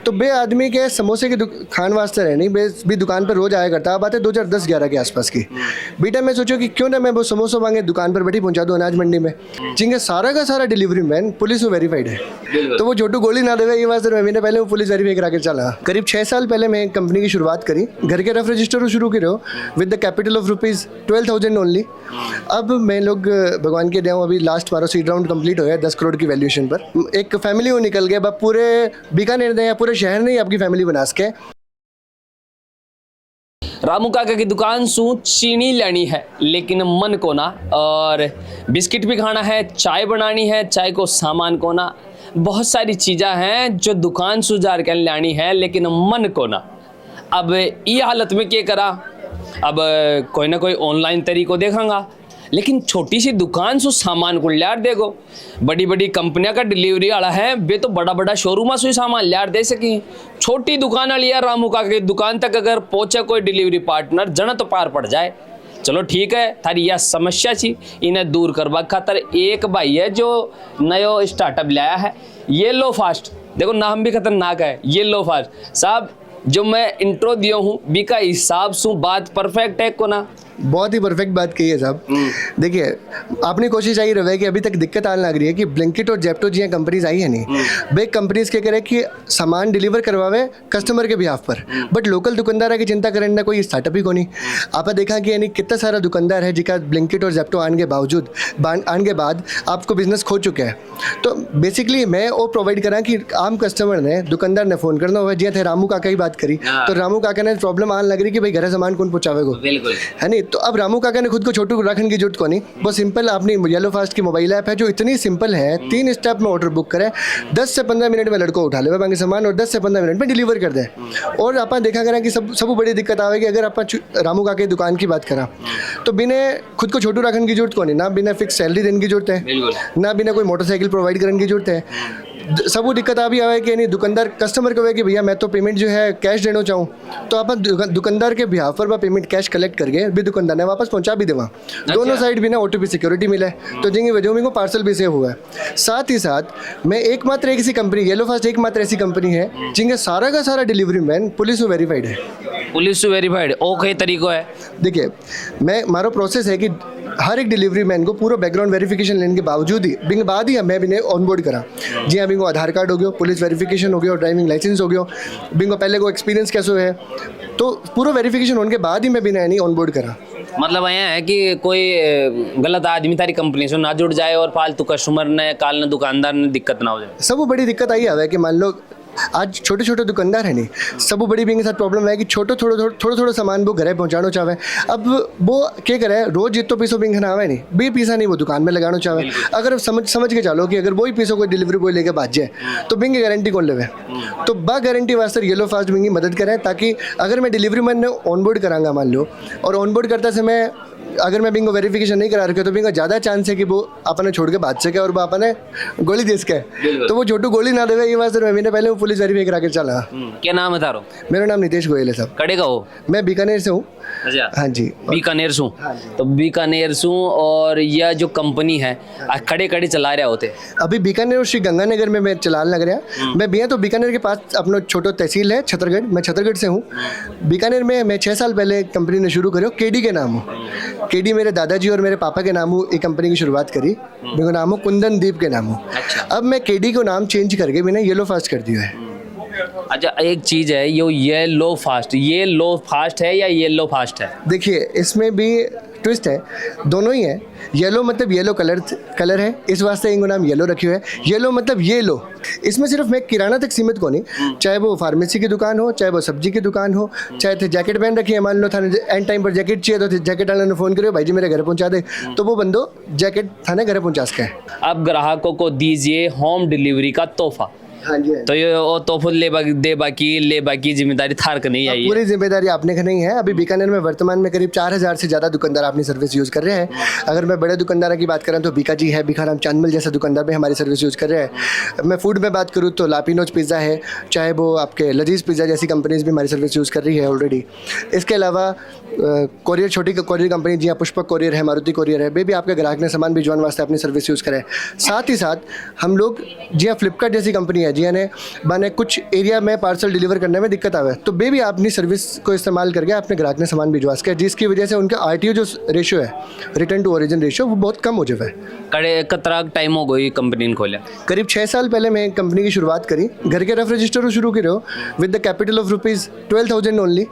तो बे आदमी के समोसे की खान वास्ते रहनी बे भी दुकान पर रोज आया करता। अब आते 2010-11 के आसपास की बेटा, मैं सोचो कि क्यों ना मैं वो समोसा मांगे दुकान पर बैठी पहुंचा दूँ अनाज मंडी में। जिनके सारा का सारा डिलीवरी मैन पुलिस में वेरीफाइड है, तो वो छोटू गोली ना देवे ये वास्ते महीने पहले वो पुलिस वेरीफाई करा के चला। करीब 6 साल पहले मैं एक कंपनी की शुरुआत करी, घर के रफ रजिस्टर शुरू करो with the capital of ₹12,000 only. अब मैं लोग भगवान के दें अभी लास्ट 12 सीड राउंड कंप्लीट हो गया 10 करोड़ की वैल्यूएशन पर। एक फैमिली वो निकल गया, अब पूरे बीकानेर दें या पूरे शहर ने आपकी फैमिली बना सके। रामू काका की दुकान सू चीनी लेनी है लेकिन मन को ना, और बिस्किट भी खाना है, चाय बनानी है, चाय को सामान को ना, बहुत सारी चीज़ें हैं जो दुकान सू जार के लानी है लेकिन मन को ना। अब ये हालत में क्या करा, अब कोई ना कोई ऑनलाइन तरीको देखांगा, लेकिन छोटी सी दुकान सु सामान को लियार देगो। बड़ी बड़ी कंपनियां का डिलीवरी वाला है वे तो बड़ा बड़ा शोरूम से सामान लियार दे सकी। छोटी दुकान वाली यार रामू काका की दुकान तक अगर पहुंचे कोई डिलीवरी पार्टनर जन तो पार पड़ जाए। चलो ठीक है, थारी यह समस्या थी, इन्हें दूर करवा खातर एक भाई है जो नयो स्टार्टअप लाया है येलो फास्ट। देखो नाम भी खतरनाक है, येलो फास्ट। साहब जो मैं इंट्रो दिया हूँ बीका हिसाब से बात परफेक्ट है को ना? बहुत ही परफेक्ट बात कही है साहब। देखिए आपने कोशिश आई रहे कि अभी तक दिक्कत आने लग रही है कि ब्लिंकिट और जेप्टो जी कंपनीज आई है नहीं, बिग कंपनीज क्या करे कि सामान डिलीवर करवावे कस्टमर के बिहाफ पर, बट लोकल दुकानदार की चिंता करें ना कोई स्टार्टअप ही को नहीं। आप देखा कि यानी कितना सारा दुकानदार है जिसका ब्लिंकिट और जेप्टो आने के बावजूद आने के बाद आपको बिजनेस खो चुके हैं। तो बेसिकली मैं वो प्रोवाइड करा कि आम कस्टमर ने दुकानदार ने फोन करना हुआ, जी थे रामू काका की बात करी तो रामू काका ने प्रॉब्लम आने लग रही कि भाई घर सामान कौन पहुंचावेगो, है नहीं। तो अब रामू काका ने खुद को छोटू रखने की जरूरत को नहीं, बहुत सिंपल अपनी येलो फास्ट की मोबाइल ऐप है जो इतनी सिंपल है, 3 स्टेप में ऑर्डर बुक करें, 10 से 15 मिनट में लड़को उठा ले बाकी सामान और 10 से 15 मिनट में डिलीवर कर दें। और आप देखा करें कि सब बड़ी दिक्कत आएगी अगर आप रामू काका की दुकान की बात करा तो बिना खुद को छोटू रखने की जरूरत को नहीं, ना बिना फिक्स सैलरी देने की जरूरत है, ना बिना कोई मोटरसाइकिल प्रोवाइड करने की जरूरत है। सब दिक्कत आ भी आवे कि नहीं दुकानदार कस्टमर को कि भैया मैं तो पेमेंट जो है कैश देना चाहूँ, तो आप दुकानदार के बिहाफ पर पेमेंट कैश कलेक्ट करके भी दुकानदार ने वापस पहुंचा भी देवा। दोनों साइड भी ना OTP सिक्योरिटी मिले तो जिनकी वजह में पार्सल भी सेव हुआ है। साथ ही साथ मैं एकमात्र एक ऐसी कंपनी येलो फास्ट एकमात्र ऐसी कंपनी है जिनके सारा का सारा डिलीवरी मैन पुलिस में वेरीफाइड है। पुलिस से वेरीफाइड ओके तरीको है। देखिए मैं मारो प्रोसेस है कि हर एक डिलीवरी मैन को पूरा बैकग्राउंड वेरिफिकेशन लेने के बावजूद ही बिंग बाद ही मैं भी ऑनबोर्ड करा। जी हाँ, बिंगो आधार कार्ड हो गया, पुलिस वेरिफिकेशन हो गया और ड्राइविंग लाइसेंस हो गया, बिंगो पहले को एक्सपीरियंस कैसे है, तो पूरा वेरिफिकेशन होने के बाद ही मैं बिना नहीं ऑनबोर्ड करा। मतलब यह है कि कोई गलत आदमी तारी कंपनी से ना जुड़ जाए और फालतू कस्टमर ने काल ने दुकानदार ने दिक्कत ना हो जाए। सब बड़ी दिक्कत आई है कि मान लो आज छोटे छोटे दुकानदार है नहीं, सब बड़ी बिंग के साथ प्रॉब्लम है कि थोड़ा सामान वो घरे पहुंचाना चाहे। अब वो क्या करे, रोज जितो पीसो बिंग ना आवे नहीं, बे पीसा नहीं वो दुकान में लगाना चाहे। अगर समझ के चलो कि अगर वही पीसो कोई डिलीवरी बॉय लेके भाज जाए तो बिंग की गारंटी कौन लेवे, तो बा गारंटी वास्ते येलो फास्ट बिंग की मदद करें ताकि अगर मैं डिलीवरी मैन ने ऑनबोर्ड करांगा मान लो और ऑनबोर्ड करते समय अगर मैं बिंगो वेरिफिकेशन नहीं करा रखे तो बिंगो ज़्यादा चांस है कि वो अपने छोड़ के भाग सके और वो अपने गोली दे सके, तो वो छोटू गोली ना देवे ये वास्ते महीने पहले वो पुलिस वेरीफाई करा के चला। क्या नाम है तारो? मेरा नाम नितेश गोयल है साहब। कड़े का हो? मैं बीकानेर से हूँ। अच्छा हाँ जी, बीकानेर से। तो बीकानेर से और यह जो कंपनी है खड़े खड़े चला रहे होते अभी बीकानेर और श्री गंगानगर में मैं चलाने लग रहा। मैं भैया तो बीकानेर के पास अपना छोटा तहसील है छतरगढ़, मैं छतरगढ़ से हूँ। बीकानेर में मैं 6 साल पहले कंपनी ने शुरू करी केडी के नाम हो। केडी मेरे दादाजी और मेरे पापा के नाम हो एक कंपनी की शुरुआत करी, मेरे नाम हो कुंदन दीप के नाम हो। अब मैं केडी को नाम चेंज करके मैंने येलो फास्ट कर दिया है। अच्छा एक चीज है ये लो फास्ट है या येलो फास्ट है? देखिए इसमें भी ट्विस्ट है, दोनों ही है। येलो मतलब येलो कलर है, इस वास्ते इनको नाम येलो रखी हुई है। येलो मतलब ये लो, इसमें सिर्फ मैं किराना तक सीमित को नहीं, चाहे वो फार्मेसी की दुकान हो, चाहे वो सब्जी की दुकान हो, चाहे थे जैकेट पहन रखी है, मान लो थाने एंड टाइम पर जैकेट चाहिए तो जैकेट वाले ने फोन करो भाई जी मेरे घर पहुंचा दे, तो वो बंदो जैकेट थाने घर पहुंचा सके। अब ग्राहकों को दीजिए होम डिलीवरी का तोहफा। हाँ जी, तो ये वो तोहफा ले बाकी जिम्मेदारी थार का नहीं आई। पूरी जिम्मेदारी आपने का नहीं है। अभी बीकानेर में वर्तमान में करीब 4000 से ज़्यादा दुकानदार अपनी सर्विस यूज़ कर रहे हैं। अगर मैं बड़े दुकानदार की बात करें तो बीका जी है, बीकाराम चांदमल जैसे दुकानदार भी हमारी सर्विस यूज़ कर रहे हैं। मैं फूड में बात करूँ तो लापिनोज पिज़्ज़ा है, चाहे वो आपके लजीज पिज़्ज़ा जैसी कंपनीज भी हमारी सर्विस यूज़ कर रही है ऑलरेडी। इसके अलावा कोरियर, छोटी कोरियर कंपनी जी हाँ पुष्पक कोरियर है, मारुति कोरियर है, वे भी आपके ग्राहक ने सामान भिजवाने वास्ते अपनी सर्विस यूज़ करें। साथ ही साथ हम लोग जी हाँ फ्लिपकार्ट जैसी कंपनी है जिन्हें माने कुछ एरिया में पार्सल डिलीवर करने में दिक्कत आवे तो बे भी अपनी सर्विस को इस्तेमाल करके अपने ग्राहक ने सामान भिजवा सके, जिसकी वजह से उनका RTO जो रेशियो है, रिटर्न टू ओरिजिन रेशियो, वो बहुत कम हो जाए है। कड़े कतरा टाइम हो गई कंपनी ने खोला? करीब 6 साल पहले मैं कंपनी की शुरुआत करी, घर के रफ रजिस्टर शुरू करो with the capital of ₹12,000 only.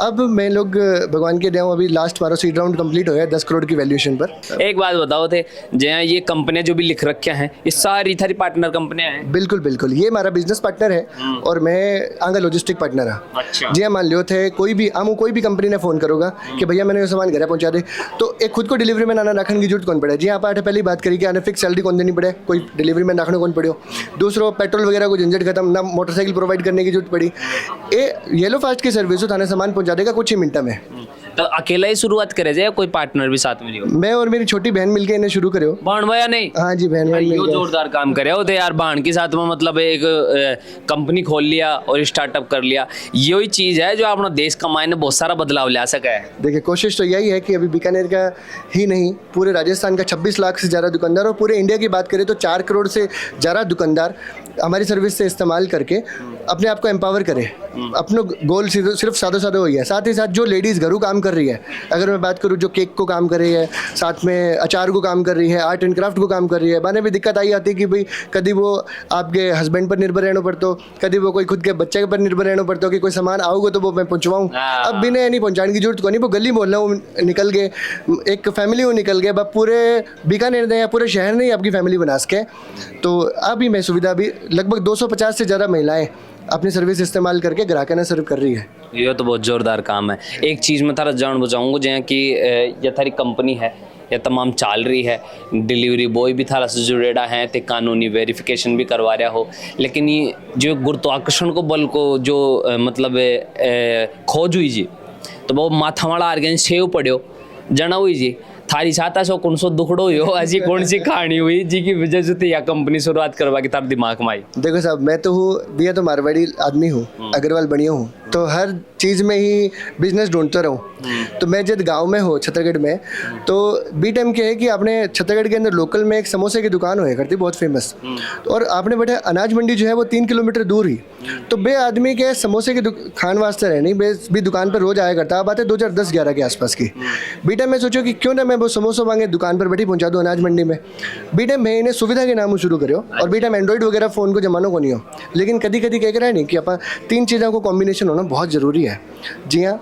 अब मैं लोग भगवान के दया अभी लास्ट 12 सीड राउंड कंप्लीट हो गया 10 करोड़ की वैल्यूएशन पर। एक बात बताओ थे, जहाँ ये कंपनियां जो भी लिख रखे हैं ये सारी थारी पार्टनर कंपनियां हैं? बिल्कुल बिल्कुल, ये हमारा बिजनेस पार्टनर है और मैं आंगा लॉजिस्टिक पार्टनर हाँ। अच्छा। जी हाँ, मान लियो थे कोई भी कंपनी ने फोन करोगा कि भैया मैंने ये सामान घर पहुंचा दे, तो एक खुद को डिलीवरी में नाना नाखन की जरूरत कौन पड़े। जी हाँ, आप पहली बात करी कि आने फिक्स सैलरी कौन देनी पड़े, कोई डिलीवरी में नाखने कौन पड़ो। दूसरों पेट्रोल वगैरह को झंझट खत्म, ना मोटरसाइकिल प्रोवाइड करने की जरूरत पड़ी। ये येलो फास्ट की सर्विस थाने सामान पहुंचा देगा कुछ ही मिनटा में। तो अकेला ही शुरुआत करे जाए, कोई पार्टनर भी साथ में लियो? मैं और मेरी छोटी बहन मिलके इन्हें शुरू करो। बाण भैया नहीं? हाँ जी, बहन यो जोरदार काम करे हो तो यार, बाण के साथ में मतलब एक कंपनी खोल लिया और स्टार्टअप कर लिया, यही चीज है जो अपना देश का मायने बहुत सारा बदलाव ला सका है। देखिए, कोशिश तो यही है कि अभी बीकानेर का ही नहीं, पूरे राजस्थान का 26 लाख से ज़्यादा दुकानदार और पूरे इंडिया की बात करें तो 4 करोड़ से ज़्यादा दुकानदार हमारी सर्विस से इस्तेमाल करके अपने आप को एम्पावर करे। अपना गोल सिर्फ सादा हो गया। साथ ही साथ जो लेडीज़ घरों काम कर रही है, अगर मैं बात करूँ जो केक को काम कर रही है, साथ में अचार को काम कर रही है, आर्ट एंड क्राफ्ट को काम कर रही है, बाने भी दिक्कत आई आती कि भाई कभी वो आपके हस्बैंड पर निर्भर रहना पड़ता, कभी वो कोई खुद के बच्चे पर निर्भर रहना पड़ता कि कोई सामान आओगे तो वो मैं पहुँचवाऊँ। अब भी नहीं पहुँचाने की जरूरत को नहीं, वो गली मोहल्ला वो निकल गए, एक फैमिली वो निकल गए, पूरे बीकानेर ने या पूरे शहर ने ही आपकी फैमिली बना सके। तो अभी मैं सुविधा भी लगभग 250 से ज़्यादा महिलाएं अपनी सर्विस इस्तेमाल करके ग्राहकों ने सर्व कर रही है। ये तो बहुत जोरदार काम है। एक चीज़ मैं थारा जान बचाऊंगा, जहाँ की ये थारी कंपनी है या तमाम चाल रही है, डिलीवरी बॉय भी थारा से जुड़ेड़ा है, ते कानूनी वेरिफिकेशन भी करवा रहा हो, लेकिन ये जो गुरुत्वाकर्षण को बल को जो मतलब खोज हुई जी, तो वो माथावाड़ा आर्गन सेव पड़ो जना हुई जी, थारी साथ ऐसा कौन सो दुखड़ो हो, ऐसी कौन सी कहानी हुई जी की वजह से यह कंपनी शुरुआत करवा के तार दिमाग में आई? देखो साहब, मैं तो हूँ भैया, तो मारवाड़ी आदमी हूँ, अग्रवाल बनिया हूँ, तो हर चीज़ में ही बिजनेस ढूंढता रहूँ। तो मैं जब गांव में हो छत्तीसगढ़ में, तो बी टाइम क्या है कि आपने छत्तीसगढ़ के अंदर लोकल में एक समोसे की दुकान हुआ करती बहुत फेमस, और आपने बैठे अनाज मंडी जो है वो 3 किलोमीटर दूर ही, तो बे आदमी के समोसे की खान वास्ते रहे नहीं, बे भी दुकान पर रोज आया करता। अब आते 2010-11 के आसपास की। बी टाइम में सोचो कि क्यों ना मैं वो समोसा मांगे दुकान पर बैठी पहुंचा दूँ अनाज मंडी में। बी टाइम मैं इन्हें सुविधा के नाम शुरू करो, और बी टाइम एंड्रॉइड वगैरह फ़ोन को जमानो को नहीं हो, लेकिन कभी कभी कह रहा है नहीं कि अपन 3 चीज़ों को कॉम्बिनेशन होना बहुत ज़रूरी है। जी हाँ,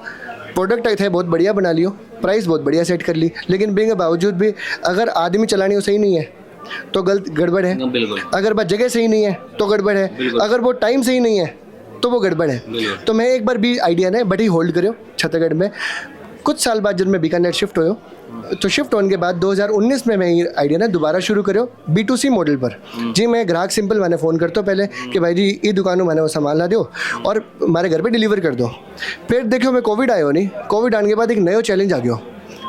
प्रोडक्ट थे बहुत बढ़िया बना लियो, प्राइस बहुत बढ़िया सेट कर ली, लेकिन बिना बावजूद भी अगर आदमी चलानी हो सही नहीं है तो गड़बड़ है। अगर वह जगह सही नहीं है तो गड़बड़ है। अगर वो टाइम सही नहीं है तो वो गड़बड़ है। तो मैं एक बार भी आइडिया ने बड़ी होल्ड करो छत्तीसगढ़ में। कुछ साल बाद जब मैं बीकानेर शिफ्ट हो, तो शिफ्ट होने के बाद 2019 में मैं ये आइडिया ने दोबारा शुरू करो B2C मॉडल पर। जी, मैं ग्राहक सिंपल मैंने फ़ोन करता पहले कि भाई जी ये दुकानों मैंने वो सामान ला दो और हमारे घर पे डिलीवर कर दो। फिर देखो मैं कोविड आयो नहीं, कोविड आने के बाद एक नया चैलेंज आ गया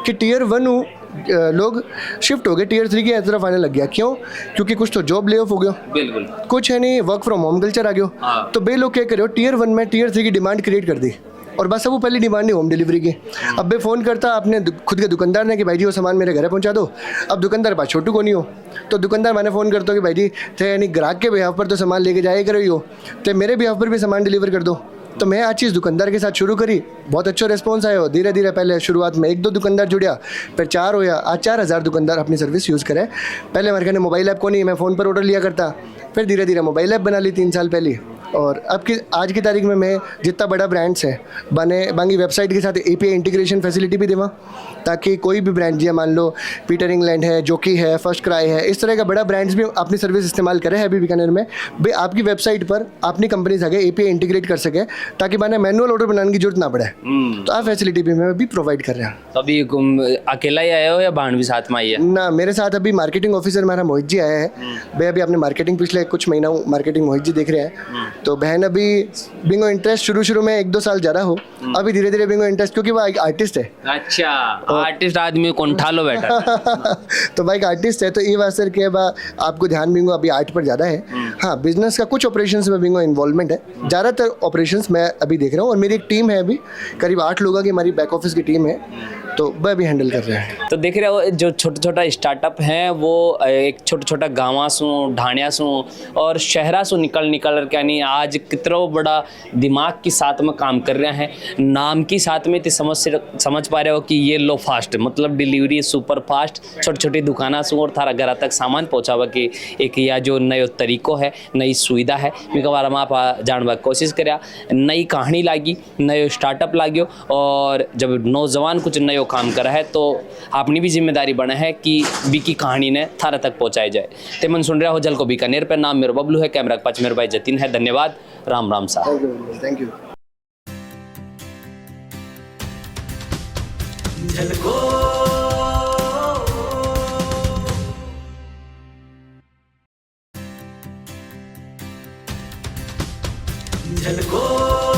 कि Tier 1 लोग शिफ्ट हो गए, Tier 3 की तरफ आने लग गया। क्यों? क्योंकि कुछ तो जॉब ले ऑफ हो गया, बिल्कुल कुछ है नहीं, वर्क फ्रॉम होम कल्चर आ गया। तो बे लोग क्या करो, Tier 1 में Tier 3 की डिमांड क्रिएट कर दी, और बस अब वो पहली डिमांड नहीं होम डिलीवरी की। अब मैं फ़ोन करता अपने खुद के दुकानदार ने कि भाई जी वो सामान मेरे घर पहुंचा दो। अब दुकानदार पास छोटू को नहीं हो, तो दुकानदार मैंने फ़ोन करता हूँ कि भाई जी थे यानी ग्राहक के बिहाफ पर तो सामान लेके जाए कर रही हो, तो मेरे बिहाफ पर भी सामान डिलीवर कर दो। तो मैं आज चीज़ दुकानदार के साथ शुरू करी, बहुत अच्छा रिस्पॉन्स आया। धीरे धीरे पहले शुरुआत में 1-2 दुकानदार जुड़िया, फिर 4 हो या आज 4000 दुकानदार अपनी सर्विस यूज़ करें। पहले हमारे ने मोबाइल ऐप को नहीं, मैं फ़ोन पर ऑर्डर लिया करता, फिर धीरे धीरे मोबाइल ऐप बना ली 3 साल पहले। और अब की आज की तारीख में मैं जितना बड़ा ब्रांड्स है बांगी वेबसाइट के साथ API इंटीग्रेशन फैसिलिटी भी देवा, ताकि कोई भी ब्रांड जी मान लो पीटर इंग्लैंड है, जोकी है, फर्स्ट क्राई है, इस तरह का बड़ा ब्रांड्स भी अपनी सर्विस इस्तेमाल करे है अभी बीकानेर में। भाई आपकी वेबसाइट पर अपनी कंपनी से आगे API इंटीग्रेट कर सके, ताकि मैंने मैनुअल ऑर्डर बनाने की जरूरत ना पड़े। तो आप फैसिलिटी भी मैं भी प्रोवाइड कर रहा हूँ। तो अभी अकेला ही आया हो या बाण भी साथ में आई है? ना, मेरे साथ अभी मार्केटिंग ऑफिसर हमारा मोहित जी आया है। भाई अभी आपने मार्केटिंग पिछले कुछ महीना मार्केटिंग मोहित जी देख रहे हैं। तो बहन अभी बिंगो इंटरेस्ट शुरू में 1-2 साल ज़्यादा हो, अभी धीरे धीरे बिंगो इंटरेस्ट, क्योंकि वो एक आर्टिस्ट है। अच्छा, आर्टिस्ट आदमी कौन ठालो बैठा तो भाई आर्टिस्ट है, तो ये वास्ते के आपको ध्यान बिंगो अभी आर्ट पर ज़्यादा है। हाँ, बिजनेस का कुछ ऑपरेशंस में बिंगो इन्वॉल्वमेंट है, ज़्यादातर ऑपरेशंस मैं अभी देख रहा हूँ। और मेरी एक टीम है, अभी करीब 8 लोगों की हमारी बैक ऑफिस की टीम है। तो वह भी हैंडल कर रहे हैं। तो देख रहे हो जो छोटा छोटा स्टार्टअप हैं वो एक छोटा छोटा गाँव सू ढाणिया सू और शहरा सू निकल कर यानी आज कितना बड़ा दिमाग के साथ में काम कर रहे हैं। नाम के साथ में तो समझ पा रहे हो कि ये लो फास्ट मतलब डिलीवरी सुपर फास्ट छोटी छोटी दुकाना सू और थारा घर तक सामान पहुँचावा कि एक या जो नयो तरीको है नई सुविधा है मैं बारे में आप जानवा कोशिश कर्या। नई कहानी लागी नयो स्टार्टअप लाग्यो और जब नौजवान कुछ नयो काम करा है तो अपनी भी जिम्मेदारी बना है कि बीकी कहानी ने थारा तक पहुंचाई जाए। ते मन सुन रहा हो जल को बीकानेर पे नाम मेरा बबलू है, कैमरा के पास मेरे भाई जतिन है। धन्यवाद। राम राम साहब। Thank you. झलको